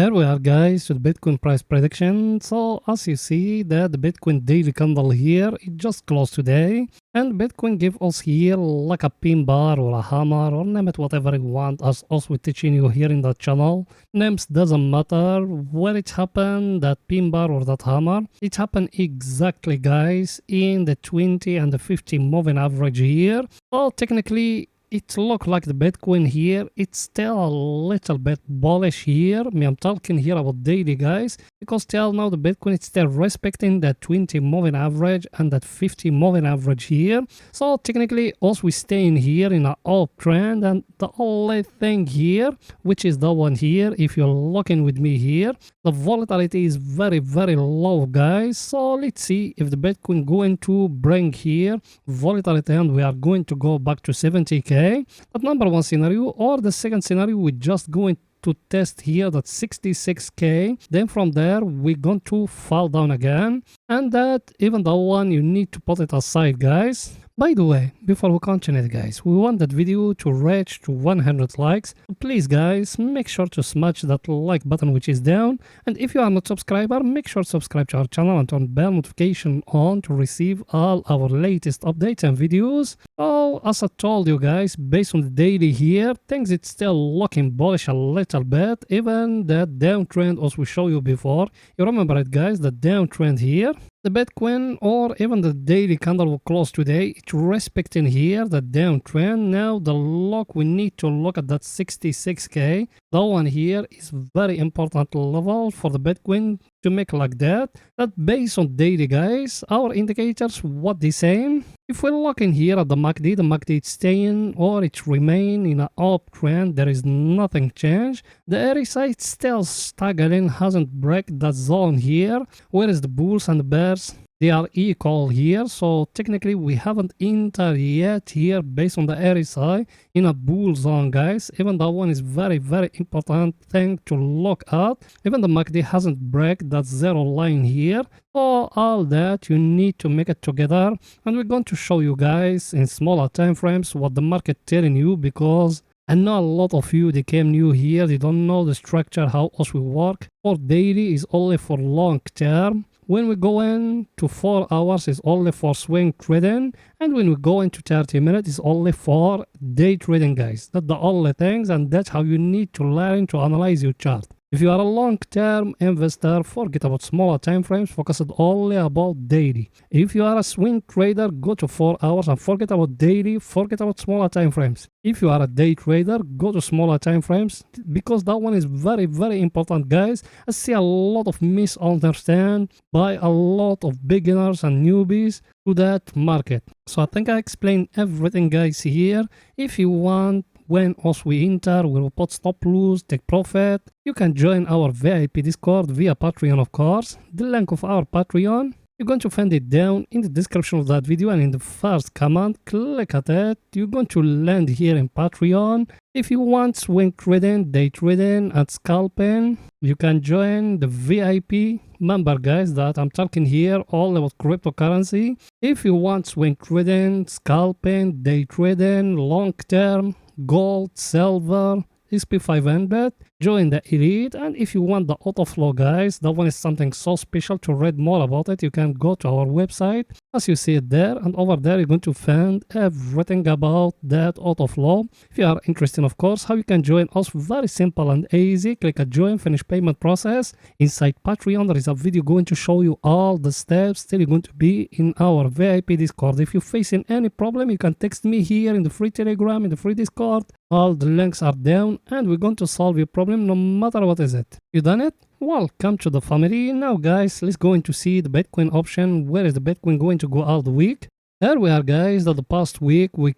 Here we are guys with Bitcoin price prediction. So as you see that the Bitcoin daily candle here, it just closed today. And Bitcoin give us here like a pin bar or a hammer or name it whatever you want, as we're teaching you here in the channel. Names doesn't matter where it happened, that pin bar or that hammer. It happened exactly guys in the 20 and the 50 moving average here. So technically it look like the Bitcoin here, it's still a little bit bullish here. I'm talking here about daily guys, because till now the Bitcoin is still respecting that 20 moving average and that 50 moving average here. So technically also we staying here in an uptrend, and the only thing here, which is the one here, if you're looking with me here, the volatility is very low guys. So let's see if the Bitcoin going to bring here volatility and we are going to go back to 70k. That number one scenario, or the second scenario, we're just going to test here that 66k. Then from there we're going to fall down again, and that even that one you need to put it aside guys. By the way, before we continue guys, we want that video to reach to 100 likes. So please guys, make sure to smash that like button which is down. And if you are not subscriber, make sure to subscribe to our channel and turn bell notification on to receive all our latest updates and videos. So as I told you guys, based on the daily here, things it's still looking bullish a little bit. Even that downtrend as we show you before. You remember it guys, the downtrend here. The Bitcoin or even the daily candle will close today. It's respecting here the downtrend. Now the look, we need to look at that 66k. That one here is very important level for the Bitcoin to make like that. That based on daily guys, our indicators what they saying. If we're looking here at the MACD is staying or it's remain in an uptrend. There is nothing changed. The RSI is still staggering, hasn't break that zone here. Whereas the bulls and the bears, they are equal here. So technically we haven't entered yet here based on the RSI in a bull zone guys. Even that one is very important thing to look at. Even the MACD hasn't break that zero line here. So all that you need to make it together, and we're going to show you guys in smaller time frames what the market telling you, because I know a lot of you, they came new here, they don't know the structure, how us we work. For daily is only for long term. When we go into 4 hours is only for swing trading, and when we go into 30 minutes is only for day trading guys. That's the only things, and that's how you need to learn to analyze your chart. If you are a long-term investor, forget about smaller time frames, focus it only about daily. If you are a swing trader, go to 4 hours and forget about daily, forget about smaller time frames. If you are a day trader, go to smaller time frames, because that one is very important guys. I see a lot of misunderstanding by a lot of beginners and newbies to that market. So I think I explained everything guys here. If you want, when us we enter, we will put stop loss, take profit. You can join our VIP Discord via Patreon of course. The link of our Patreon, you're going to find it down in the description of that video and in the first comment. Click at it. You're going to land here in Patreon. If you want swing trading, day trading and scalping, you can join the VIP member guys that I'm talking here all about cryptocurrency. If you want swing trading, scalping, day trading, long term, gold, silver, SP500, join the elite. And if you want the auto flow guys, that one is something so special. To read more about it, you can go to our website as you see it there, and over there you're going to find everything about that auto flow. If you are interested of course how you can join us, very simple and easy. Click a join, finish payment process. Inside Patreon there is a video going to show you all the steps till you're going to be in our VIP Discord. If you're facing any problem, you can text me here in the free Telegram, in the free Discord. All the links are down, and we're going to solve your problem no matter what is it. You done it? Welcome to the family. Now guys, let's go into see the Bitcoin option. Where is the Bitcoin going to go all the week? Here we are guys, that the past week we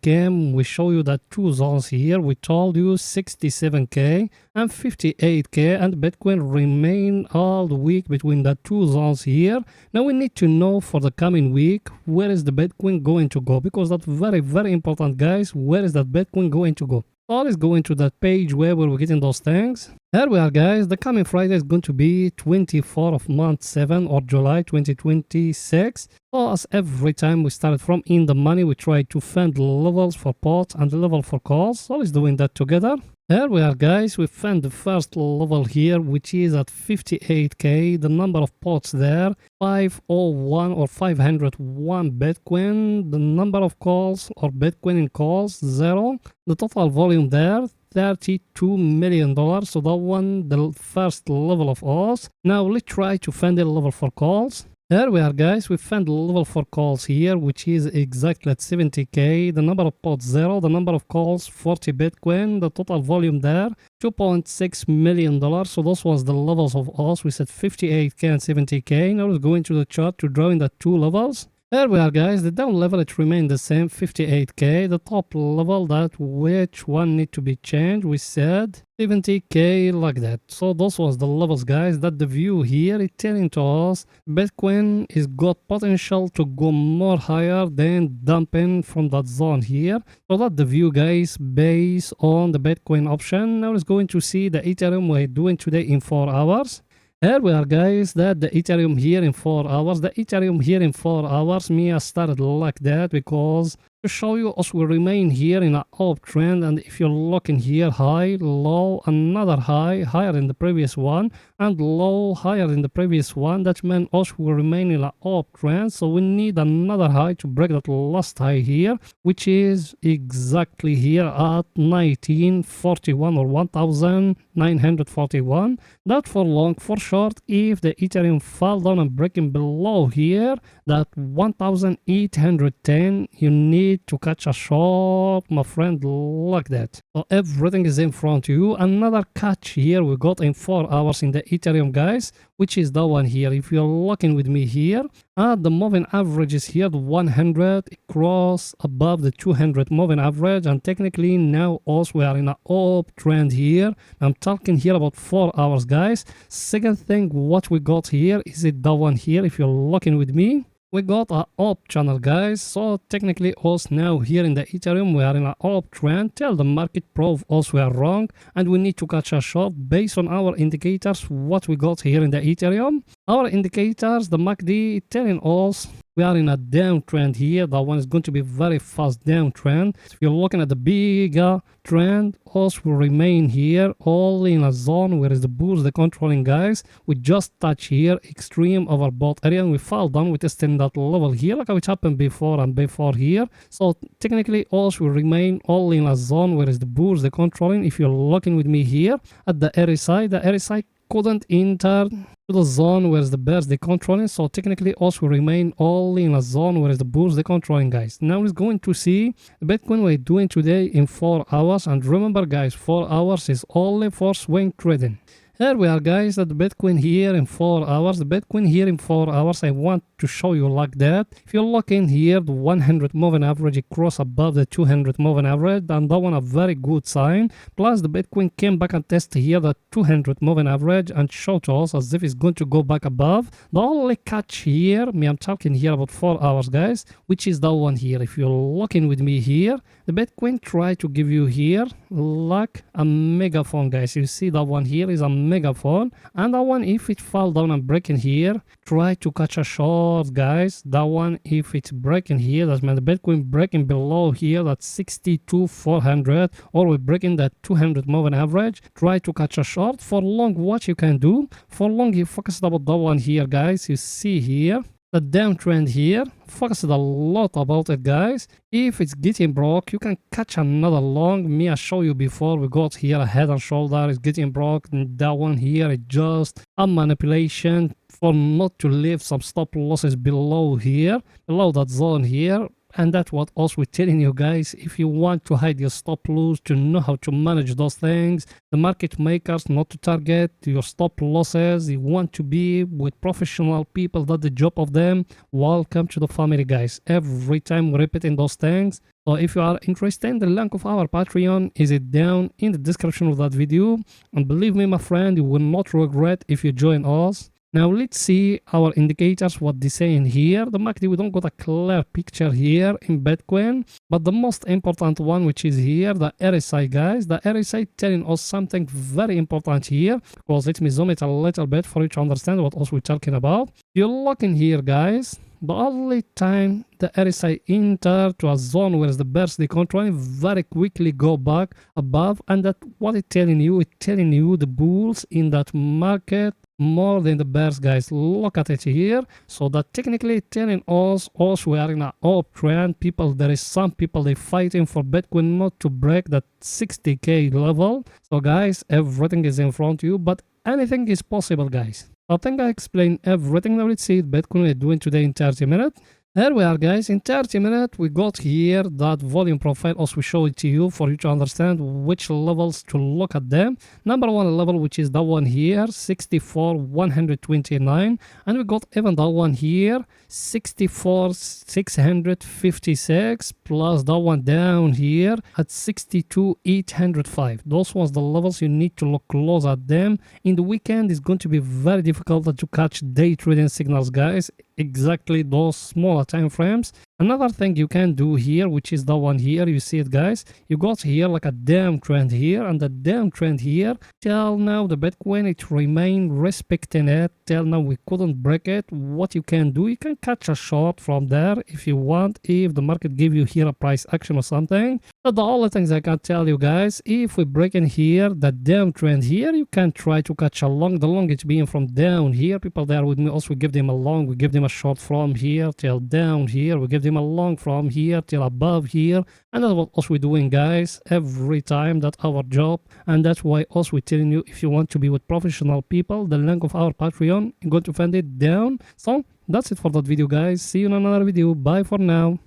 show you that two zones here. We told you 67k and 58k, and Bitcoin remain all the week between the two zones here. Now we need to know for the coming week, where is the Bitcoin going to go, because that's very important guys. Where is that Bitcoin going to go? Let's go into that page where we're getting those things. Here we are guys, the coming Friday is going to be 24th of month 7 or July 2026. So as every time we started from in the money, we try to find levels for puts and the level for calls. So let's doing that together. Here we are, guys. We found the first level here, which is at 58k. The number of pots there, 501 or 501 Bitcoin. The number of calls or Bitcoin in calls, 0. The total volume there, $32 million. So that one, the first level of us. Now let's try to find the level for calls. There we are, guys. We found the level for calls here, which is exactly at 70k. The number of pots, 0. The number of calls, 40 Bitcoin. The total volume there, $2.6 million. So those was the levels of us. We said 58k and 70k. Now let's go into the chart to draw in the two levels. There we are, guys. The down level, it remained the same, 58k. The top level, that which one need to be changed, we said 70k, like that. So those was the levels, guys. That the view here is telling to us Bitcoin is got potential to go more higher than dumping from that zone here. So that the view, guys, based on the Bitcoin option. Now let's going to see the Ethereum we're doing today in 4 hours. Here we are, guys, that the Ethereum here in 4 hours. The Ethereum here in 4 hours, I started like that because to show you us will remain here in an uptrend, and if you're looking here, high, low, another high, higher than the previous one, and low, higher than the previous one, that means us will remain in an uptrend. So we need another high to break that last high here, which is exactly here at 1941 or 1941. That for long, for short, if the Ethereum fall down and breaking below here, that 1810, you need to catch a short, my friend, like that. So everything is in front of you. Another catch here we got in 4 hours in the Ethereum, guys, which is the one here. If you're looking with me here, the moving average is here, the 100 cross above the 200 moving average, and technically now also we are in an uptrend here. I'm talking here about 4 hours, guys. Second thing, what we got here is it the one here. If you're looking with me, we got a up channel, guys. So technically us now here in the Ethereum, we are in an uptrend till the market prove us we are wrong, and we need to catch a short based on our indicators. What we got here in the Ethereum, our indicators, the MACD telling us we are in a downtrend here. That one is going to be very fast downtrend. If you're looking at the bigger trend, us will remain here only in a zone where is the bulls, the controlling, guys. We just touch here extreme overbought area, and we fall down. We testing that level here like how it happened before and before here. So technically us will remain only in a zone where is the bulls, the controlling. If you're looking with me here at the RSI, the RSI couldn't enter to the zone where the bears they controlling. So technically us will remain only in a zone where the bulls they controlling, guys. Now we're going to see Bitcoin we're doing today in 4 hours, and remember, guys, 4 hours is only for swing trading. Here we are, guys, at the Bitcoin here in 4 hours. The Bitcoin here in 4 hours, I want to show you like that. If you're looking here, the 100 moving average, it cross above the 200 moving average, and that one a very good sign. Plus the Bitcoin came back and tested here the 200 moving average and showed to us as if it's going to go back above. The only catch here, I'm talking here about 4 hours, guys, which is that one here. If you're looking with me here, the Bitcoin try to give you here like a megaphone, guys. You see that one here is a megaphone, and that one, if it fall down and breaking here, try to catch a short, guys. That one, if it's breaking here, that means the Bitcoin breaking below here, that's 62,400, or we're breaking that 200 moving average, try to catch a short. For long, what you can do for long, you focus about that one here, guys. You see here the downtrend here, focus a lot about it, guys. If it's getting broke, you can catch another long. I show you before, we got here a head and shoulder, it's getting broke, and that one here is just a manipulation for not to leave some stop losses below here, below that zone here. And that's what also we're telling you, guys. If you want to hide your stop loss, to know how to manage those things, the market makers, not to target your stop losses. You want to be with professional people, that's the job of them. Welcome to the family, guys. Every time we're repeating those things. So if you are interested, the link of our Patreon is it down in the description of that video. And believe me, my friend, you will not regret if you join us. Now let's see our indicators, what they say in here. The MACD, we don't got a clear picture here in Bitcoin, but the most important one, which is here, the RSI, guys. The RSI telling us something very important here, because let me zoom it a little bit for you to understand what else we're talking about. You're looking here, guys. the only time the RSI enter to a zone where the bears they control very quickly go back above, and that what it's telling you the bulls in that market more than the bears, guys. Look at it here. So that technically telling us also we are in an uptrend. People, there is some people they fighting for Bitcoin not to break that 60k level. So guys, everything is in front of you, but anything is possible, guys. I think I explained everything that we see Bitcoin is doing today in 30 minutes. Here we are, guys. In 30 minutes, we got here that volume profile. Also, we show it to you for you to understand which levels to look at them. Number one level, which is that one here, 64,129. And we got even that one here, 64,656, plus that one down here at 62,805. Those was the levels you need to look close at them. In the weekend, it's going to be very difficult to catch day trading signals, guys. Exactly those smaller time frames. Another thing you can do here, which is the one here, you see it, guys. You got here like a damn trend here, and the damn trend here till now the Bitcoin it remained respecting it. Till now we couldn't break it. What you can do, you can catch a short from there if you want, if the market give you here a price action or something. But the only things I can tell you, guys, if we break in here the damn trend here, you can try to catch a long. The long it's being from down here. People there with me also give them a long, we give them a short from here till down here, we give them a long from here till above here, and that's what also we're doing, guys, every time. That's our job, and that's why also we're telling you, if you want to be with professional people, the link of our Patreon, you're going to find it down. So that's it for that video, guys. See you in another video. Bye for now.